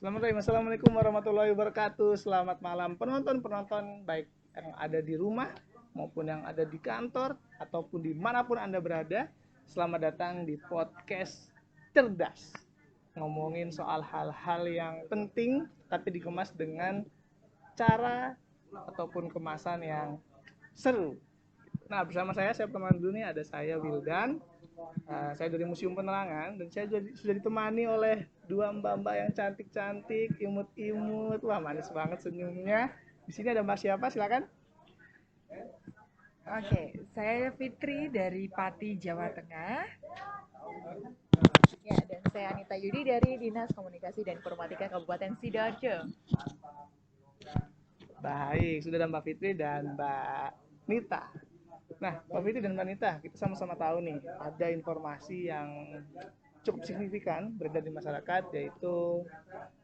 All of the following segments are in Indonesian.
Assalamualaikum warahmatullahi wabarakatuh. Selamat malam penonton-penonton baik yang ada di rumah maupun yang ada di kantor ataupun dimanapun Anda berada. Selamat datang di podcast Cerdas. Ngomongin soal hal-hal yang penting tapi dikemas dengan cara ataupun kemasan yang seru. Nah, bersama saya teman dulu nih, ada saya Wildan. Saya dari Museum Penerangan dan saya sudah ditemani oleh dua mbak-mbak yang cantik-cantik, imut-imut. Wah, manis banget senyumnya. Di sini ada Mbak siapa? Silakan. Oke, saya Fitri dari Pati, Jawa Tengah. Ya, dan saya Anita Yudi dari Dinas Komunikasi dan Informatika Kabupaten Sidoarjo. Baik, sudah ada Mbak Fitri dan Mbak Nita. Nah, Mbak Fitri dan Mbak Nita, kita sama-sama tahu nih, ada informasi yang cukup signifikan beredar di masyarakat, yaitu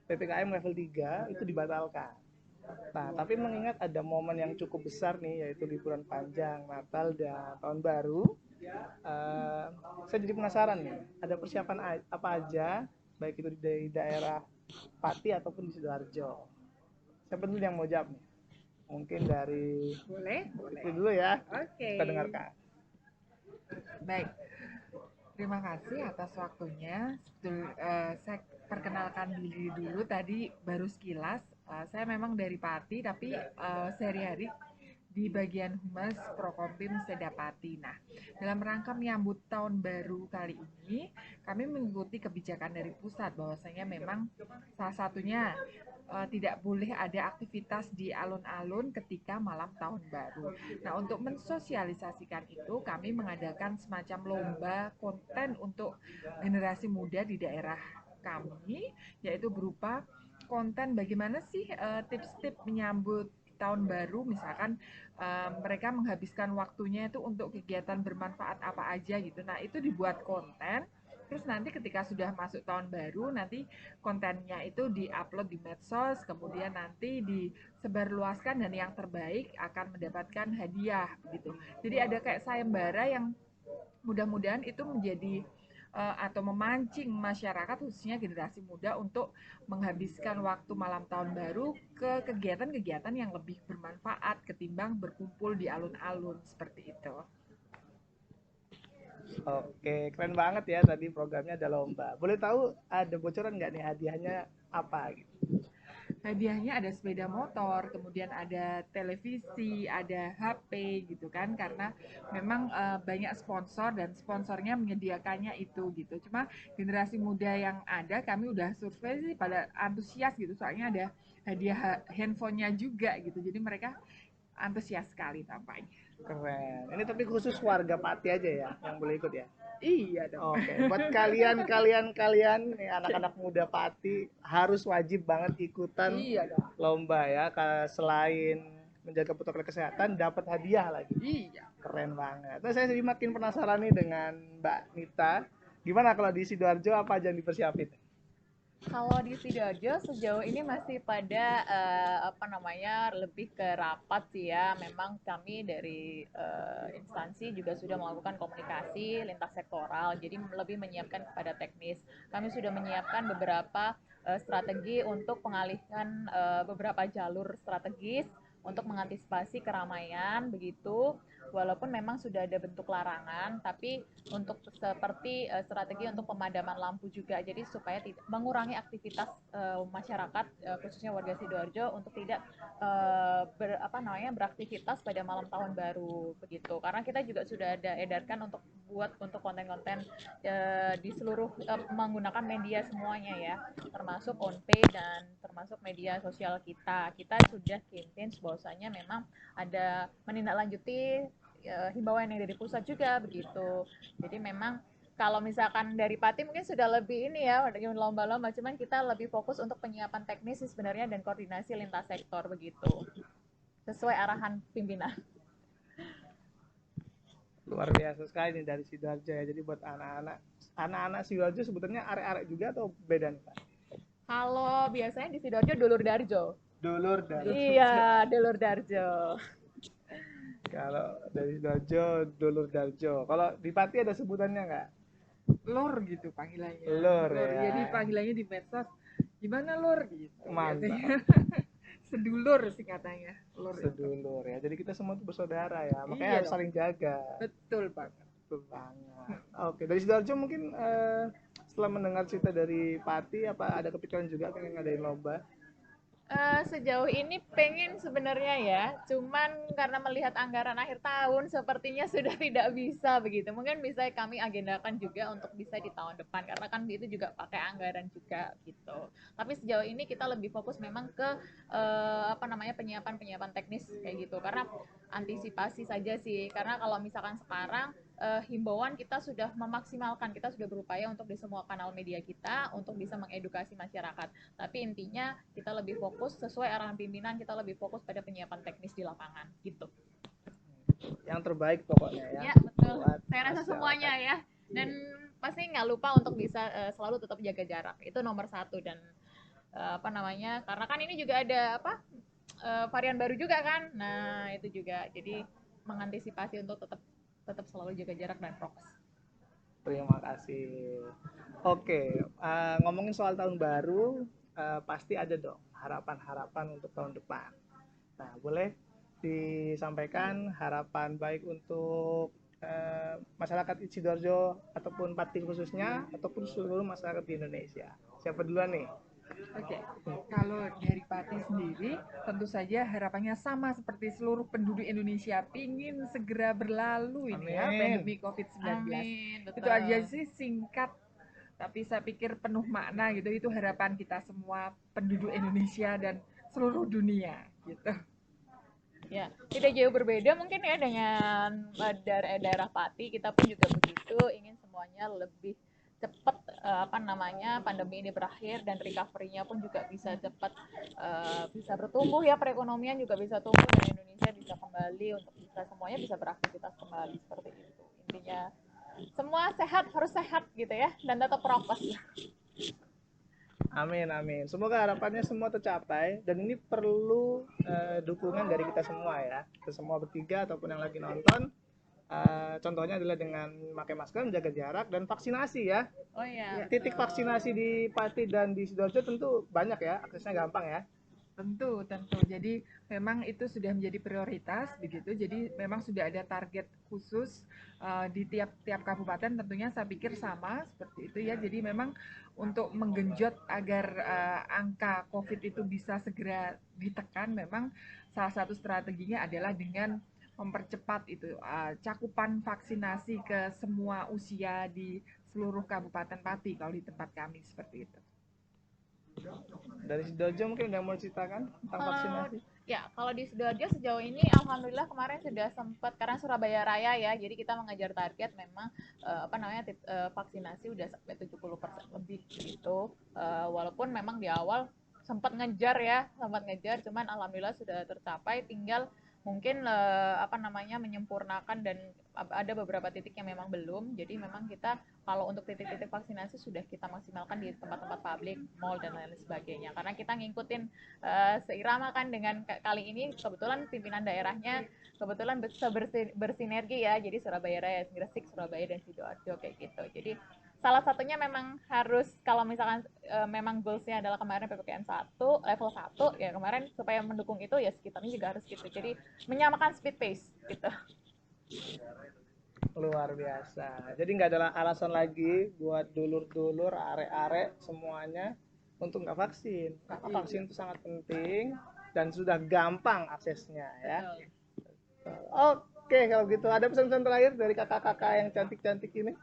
PPKM level 3 itu dibatalkan. Nah, tapi mengingat ada momen yang cukup besar nih, yaitu liburan panjang, Natal, dan Tahun Baru, saya jadi penasaran nih, ada persiapan apa aja, baik itu di daerah Pati ataupun di Sidoarjo. Siapa dulu yang mau jawab nih? Mungkin dari Boleh? itu dulu ya, Oke. kita dengarkan. Baik, terima kasih atas waktunya. Saya perkenalkan diri dulu tadi baru sekilas. Saya memang dari Pati, tapi sehari-hari di bagian humas Prokompim Sedapati. Nah, dalam rangka menyambut tahun baru kali ini, kami mengikuti kebijakan dari pusat bahwasanya memang salah satunya tidak boleh ada aktivitas di alun-alun ketika malam tahun baru. Nah, untuk mensosialisasikan itu, kami mengadakan semacam lomba konten untuk generasi muda di daerah kami, yaitu berupa konten bagaimana sih tips-tips menyambut tahun baru, misalkan mereka menghabiskan waktunya itu untuk kegiatan bermanfaat apa aja gitu. Nah, itu dibuat konten. Terus nanti ketika sudah masuk tahun baru, nanti kontennya itu diupload di medsos, kemudian nanti disebarluaskan dan yang terbaik akan mendapatkan hadiah gitu. Jadi ada kayak sayembara yang mudah-mudahan itu menjadi atau memancing masyarakat khususnya generasi muda untuk menghabiskan waktu malam tahun baru ke kegiatan-kegiatan yang lebih bermanfaat ketimbang berkumpul di alun-alun seperti itu. Oke, keren banget ya, tadi programnya ada lomba. Boleh tahu ada bocoran nggak nih hadiahnya apa gitu? Hadiahnya ada sepeda motor, kemudian ada televisi, ada HP gitu kan, karena memang banyak sponsor dan sponsornya menyediakannya itu gitu. Cuma generasi muda yang ada, kami udah survei sih pada antusias gitu, soalnya ada hadiah handphonenya juga gitu, jadi mereka antusias sekali tampaknya. Keren. Ini tapi khusus warga Pati aja ya yang boleh ikut ya. Iya dong. Oke, buat kalian nih anak-anak muda Pati harus wajib banget ikutan Iya dong. lomba ya. Selain menjaga protokol kesehatan, dapat hadiah lagi. Iya. Keren banget. Nah, saya jadi makin penasaran nih dengan Mbak Nita. Gimana kalau di Sidoarjo apa aja yang dipersiapin? Kalau di Sidoarjo sejauh ini masih pada lebih ke rapat sih ya. Memang kami dari instansi juga sudah melakukan komunikasi lintas sektoral, jadi lebih menyiapkan kepada teknis. Kami sudah menyiapkan beberapa strategi untuk pengalihan beberapa jalur strategis untuk mengantisipasi keramaian begitu. Walaupun memang sudah ada bentuk larangan, tapi untuk seperti strategi untuk pemadaman lampu juga, jadi supaya tidak mengurangi aktivitas masyarakat khususnya warga Sidoarjo untuk tidak beraktivitas pada malam tahun baru begitu, karena kita juga sudah ada edarkan untuk konten-konten di seluruh menggunakan media semuanya ya, termasuk OnPay dan termasuk media sosial kita sudah campaign bahwasanya memang ada menindaklanjuti himbauan yang dari pusat juga begitu. Jadi memang kalau misalkan dari Pati mungkin sudah lebih ini ya, lomba-lomba, cuman kita lebih fokus untuk penyiapan teknis sebenarnya dan koordinasi lintas sektor begitu. Sesuai arahan pimpinan. Luar biasa sekali nih dari Sidoarjo ya. Jadi buat anak-anak Sidoarjo sebetulnya arek-arek juga atau beda nih Pak? Kalau biasanya di Sidoarjo Dulur Darjo. Dulur dari Iya, Dulur Darjo. kalau dari Sidoarjo Dulur Darjo. Kalau di Pati ada sebutannya nggak? Lor gitu panggilannya. Lur Lor. ya. Jadi panggilannya di medsos Gimana Lur gitu. Mantap. Sedulur sih katanya. Lur itu. Sedulur ya. Jadi kita semua tuh bersaudara ya. Makanya Iya harus dong. saling jaga. Betul banget. Betul banget. Oke, dari Sidoarjo mungkin setelah mendengar cerita dari Pati, apa ada kepikiran juga pengen ngadain lomba? Sejauh ini pengen sebenarnya ya, cuman karena melihat anggaran akhir tahun sepertinya sudah tidak bisa begitu. Mungkin bisa kami agendakan juga untuk bisa di tahun depan karena kan itu juga pakai anggaran juga gitu. Tapi sejauh ini kita lebih fokus memang ke apa namanya penyiapan teknis kayak gitu. Karena antisipasi saja sih. Karena kalau misalkan sekarang himbauan kita sudah memaksimalkan, kita sudah berupaya untuk di semua kanal media kita untuk bisa mengedukasi masyarakat. Tapi intinya kita lebih fokus sesuai arahan pimpinan, kita lebih fokus pada penyiapan teknis di lapangan gitu. Yang terbaik pokoknya ya. Ya betul. Saya rasa semuanya ya. Dan pasti nggak lupa untuk bisa selalu tetap jaga jarak. Itu nomor satu dan apa namanya? Karena kan ini juga ada apa? Varian baru juga kan. Nah, itu juga. Jadi mengantisipasi untuk tetap selalu jaga jarak dan prokes. Terima kasih. Oke, ngomongin soal tahun baru, pasti ada dong harapan-harapan untuk tahun depan. Nah, boleh disampaikan harapan baik untuk masyarakat Sidoarjo ataupun Pati khususnya ataupun seluruh masyarakat di Indonesia. Siapa duluan nih? Oke, kalau dari Pati sendiri, tentu saja harapannya sama seperti seluruh penduduk Indonesia, pingin segera berlalu ini ya Amin. pandemi COVID-19. Amin, Itu betul. aja sih singkat, tapi saya pikir penuh makna gitu. Itu harapan kita semua penduduk Indonesia dan seluruh dunia gitu. Ya, tidak jauh berbeda mungkin ya dengan daerah Pati, kita pun juga begitu, ingin semuanya lebih cepat apa namanya pandemi ini berakhir dan recovery-nya pun juga bisa cepat bisa bertumbuh ya, perekonomian juga bisa tumbuh dan Indonesia bisa kembali untuk bisa semuanya bisa beraktivitas kembali seperti itu. Intinya semua sehat, harus sehat gitu ya dan tetap prokes. Amin, amin. Semoga harapannya semua tercapai dan ini perlu dukungan dari kita semua ya. Kita semua bertiga ataupun yang lagi nonton. Contohnya adalah dengan memakai masker, menjaga jarak dan vaksinasi ya. Oh iya. Titik vaksinasi di Pati dan di Sidoarjo tentu banyak ya, aksesnya gampang ya. Tentu. Jadi memang itu sudah menjadi prioritas begitu. Jadi memang sudah ada target khusus di tiap kabupaten. Tentunya saya pikir sama seperti itu ya. Jadi memang untuk menggenjot agar angka COVID itu bisa segera ditekan, memang salah satu strateginya adalah dengan mempercepat itu cakupan vaksinasi ke semua usia di seluruh Kabupaten Pati kalau di tempat kami seperti itu. Dari Sidoarjo mungkin udah mau ceritakan tentang vaksinasi? Ya, kalau di Sidoarjo sejauh ini alhamdulillah kemarin sudah sempat karena Surabaya Raya ya. Jadi kita mengejar target memang apa namanya vaksinasi udah sampai 70% lebih gitu. Walaupun memang di awal sempat ngejar cuman alhamdulillah sudah tercapai, tinggal mungkin apa namanya menyempurnakan dan ada beberapa titik yang memang belum. Jadi memang kita kalau untuk titik-titik vaksinasi sudah kita maksimalkan di tempat-tempat publik, mall dan lain sebagainya. Karena kita ngikutin seirama kan dengan kali ini kebetulan pimpinan daerahnya kebetulan bisa bersinergi ya. Jadi Surabaya Raya, Gresik, Surabaya dan Sidoarjo kayak gitu. Jadi salah satunya memang harus kalau misalkan memang goalsnya adalah kemarin PPKM 1 level 1 ya kemarin supaya mendukung itu ya sekitarnya juga harus gitu. Jadi menyamakan speed pace gitu. Luar biasa. Jadi nggak ada alasan lagi buat dulur-dulur, arek-arek semuanya untuk nggak vaksin. Karena vaksin itu sangat penting dan sudah gampang aksesnya ya. Oke, kalau gitu ada pesan-pesan terakhir dari kakak-kakak yang cantik-cantik ini?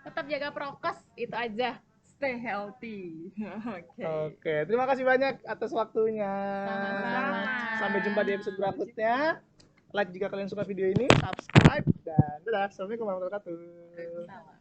Tetap jaga prokes itu aja. Stay healthy. Oke, terima kasih banyak atas waktunya. Sama-sama. Sampai jumpa di episode berikutnya. Like jika kalian suka video ini, subscribe dan dadah. Assalamualaikum warahmatullahi wabarakatuh. Sama.